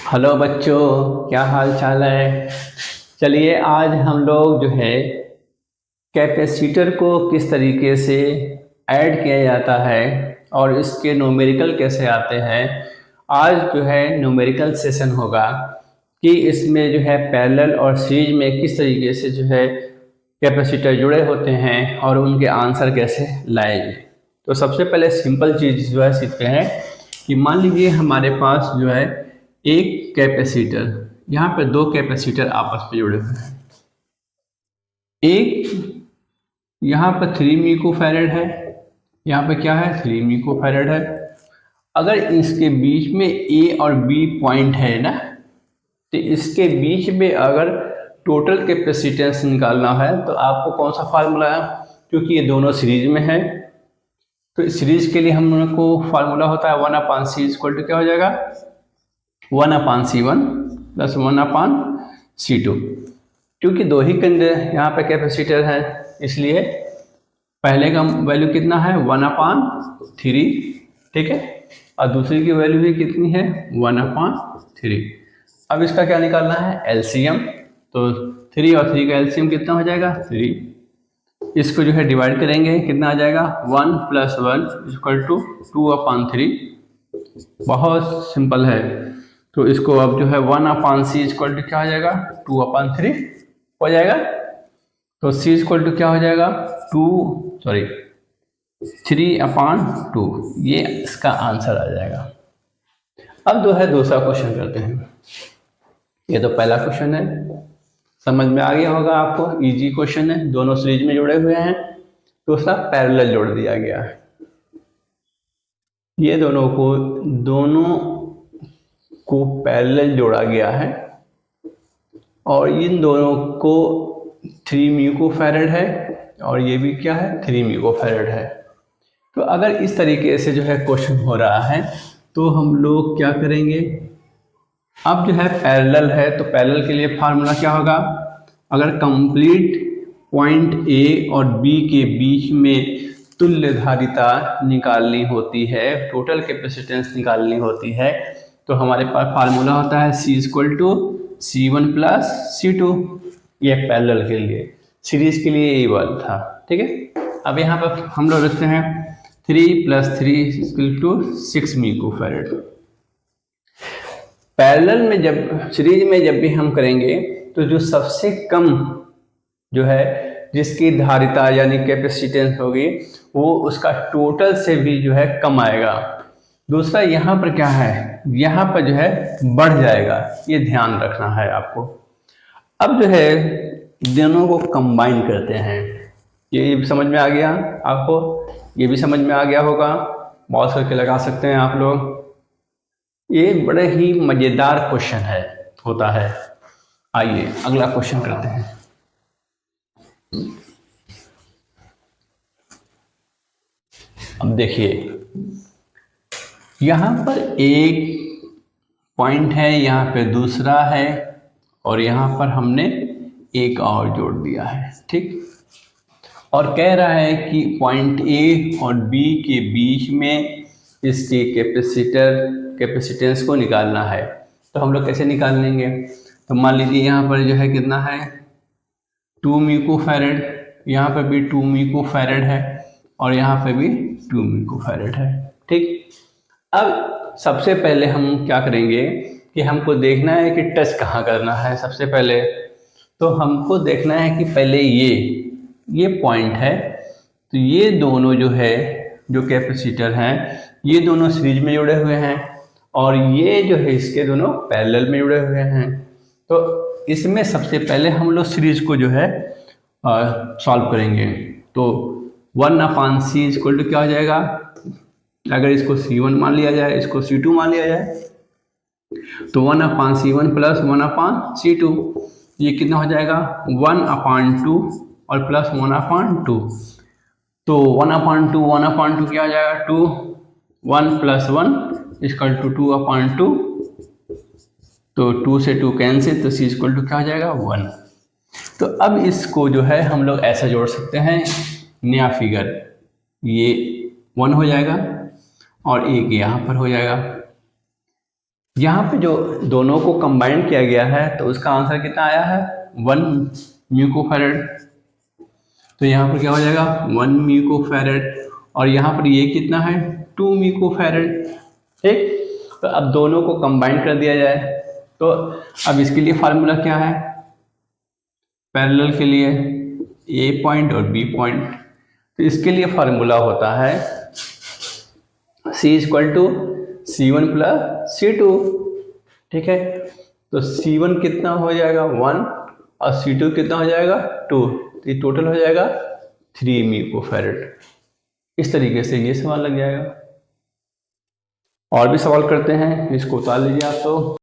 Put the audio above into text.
Hello बच्चों, क्या हाल चाल है। चलिए आज हम लोग जो है कैपेसिटर को किस तरीके से ऐड किया जाता है और इसके न्यूमेरिकल कैसे आते हैं, आज जो है न्यूमेरिकल सेशन होगा कि इसमें जो है पैरेलल और सीरीज में किस तरीके से जो है कैपेसिटर जुड़े होते हैं और उनके आंसर कैसे लाए जाए। तो सबसे पहले सिंपल चीज़ जो है सीखते हैं कि मान लीजिए हमारे पास जो है एक कैपेसिटर, यहाँ पे दो कैपेसिटर आपस में जुड़े हुए हैं। एक यहाँ पर 3 माइक्रोफैरड है, यहाँ पे क्या है 3 माइक्रोफैरड है। अगर इसके बीच में ए और बी पॉइंट है ना, तो इसके बीच में अगर टोटल कैपेसिटेंस निकालना है तो आपको कौन सा फार्मूला है, क्योंकि ये दोनों सीरीज में है तो सीरीज के लिए हम लोग को फार्मूला होता है 1/c इक्वल टू क्या हो जाएगा 1/c1 प्लस 1/c2। क्योंकि दो ही यहाँ पे कैपेसिटर है इसलिए पहले का वैल्यू कितना है 1/3, ठीक है, और दूसरी की वैल्यू भी कितनी है 1/3। अब इसका क्या निकालना है एलसीएम, तो 3 और 3 का एलसीएम कितना हो जाएगा 3। इसको जो है डिवाइड करेंगे, कितना आ जाएगा 1 + 1 इक्वल टू 2/3। बहुत सिंपल है। तो इसको अब जो है 1/c इक्वल टू क्या हो जाएगा 2/3 हो जाएगा। तो c इक्वल टू क्या हो जाएगा 3/2, ये इसका आंसर आ जाएगा। अब जो है दूसरा क्वेश्चन करते हैं। ये तो पहला क्वेश्चन है, समझ में आ गया होगा आपको, इजी क्वेश्चन है, दोनों सीरीज में जुड़े हुए हैं। दूसरा पैरेलल जोड़ दिया गया है, ये दोनों को पैरेलल जोड़ा गया है और इन दोनों को 3 माइक्रोफैरड है और ये भी क्या है 3 माइक्रोफैरड है। तो अगर इस तरीके से जो है क्वेश्चन हो रहा है तो हम लोग क्या करेंगे, अब जो है पैरेलल है तो पैरेलल के लिए फार्मूला क्या होगा, अगर कंप्लीट पॉइंट ए और बी के बीच में तुल्य धारिता निकालनी होती है, टोटल कैपेसिटेंस निकालनी होती है, तो हमारे पास फार्मूला होता है C = C1 + C2। ये पैरेलल के लिए, सीरीज के लिए यही बात था, ठीक है। अब यहाँ पर हम लोग रखते हैं 3 + 3 = 6 माइक्रोफैरड। पैरेलल में जब सीरीज में जब भी हम करेंगे तो जो सबसे कम जो है जिसकी धारिता यानी कैपेसिटेंस होगी वो उसका टोटल से भी जो है कम आएगा। दूसरा यहाँ पर क्या है, यहाँ पर जो है बढ़ जाएगा, ये ध्यान रखना है आपको। अब जो है दोनों को कंबाइन करते हैं, ये समझ में आ गया आपको, ये भी समझ में आ गया होगा, मौज करके लगा सकते हैं आप लोग। ये बड़े ही मज़ेदार क्वेश्चन है होता है। आइए अगला क्वेश्चन करते हैं। अब देखिए यहाँ पर एक पॉइंट है, यहाँ पे दूसरा है और यहाँ पर हमने एक और जोड़ दिया है, ठीक। और कह रहा है कि पॉइंट ए और बी के बीच में इसकी कैपेसिटेंस को निकालना है। तो हम लोग कैसे निकाल लेंगे, तो मान लीजिए यहाँ पर जो है कितना है 2 माइक्रोफैरड, यहाँ पर भी 2 माइक्रोफैरड है और यहाँ पर भी 2 माइक्रोफैरड है, ठीक। अब सबसे पहले हम क्या करेंगे कि हमको देखना है कि टच कहाँ करना है। सबसे पहले तो हमको देखना है कि पहले ये पॉइंट है, तो ये दोनों जो है जो कैपेसिटर हैं ये दोनों सीरीज में जुड़े हुए हैं और ये जो है इसके दोनों पैरेलल में जुड़े हुए हैं। तो इसमें सबसे पहले हम लोग सीरीज को जो है सॉल्व करेंगे। तो 1/c इक्वल टू क्या हो जाएगा, अगर इसको C1 मान लिया जाए, इसको C2 मान लिया जाए, तो 1/C1 प्लस 1/C2, ये कितना हो जाएगा 1/2 और प्लस 1/2। तो 1/2 क्या हो जाएगा 2, 1 + 1 = 2/2। तो 2 से 2 कैंसिल, तो C = क्या हो जाएगा 1। तो अब इसको जो है हम लोग ऐसा जोड़ सकते हैं, नया फिगर ये 1 हो जाएगा। और एक यहाँ पर हो जाएगा। यहाँ पे जो दोनों को कंबाइन किया गया है तो उसका आंसर कितना आया है 1 म्यूकोफैरड। तो यहाँ पर क्या हो जाएगा 1 म्यूकोफैरड और यहाँ पर ये कितना है 2 म्यूकोफैरड। ठीक, तो अब दोनों को कंबाइन कर दिया जाए तो अब इसके लिए फार्मूला क्या है पैरेलल के लिए ए पॉइंट और बी पॉइंट। तो इसके लिए फार्मूला होता है C=C1 + C2। ठीक है, तो C1 कितना हो जाएगा 1 और C2 कितना हो जाएगा 2, तो ये टोटल हो जाएगा 3 म्यूकोफैरड। इस तरीके से ये सवाल लग जाएगा। और भी सवाल करते हैं, इसको उतार लीजिए आप। तो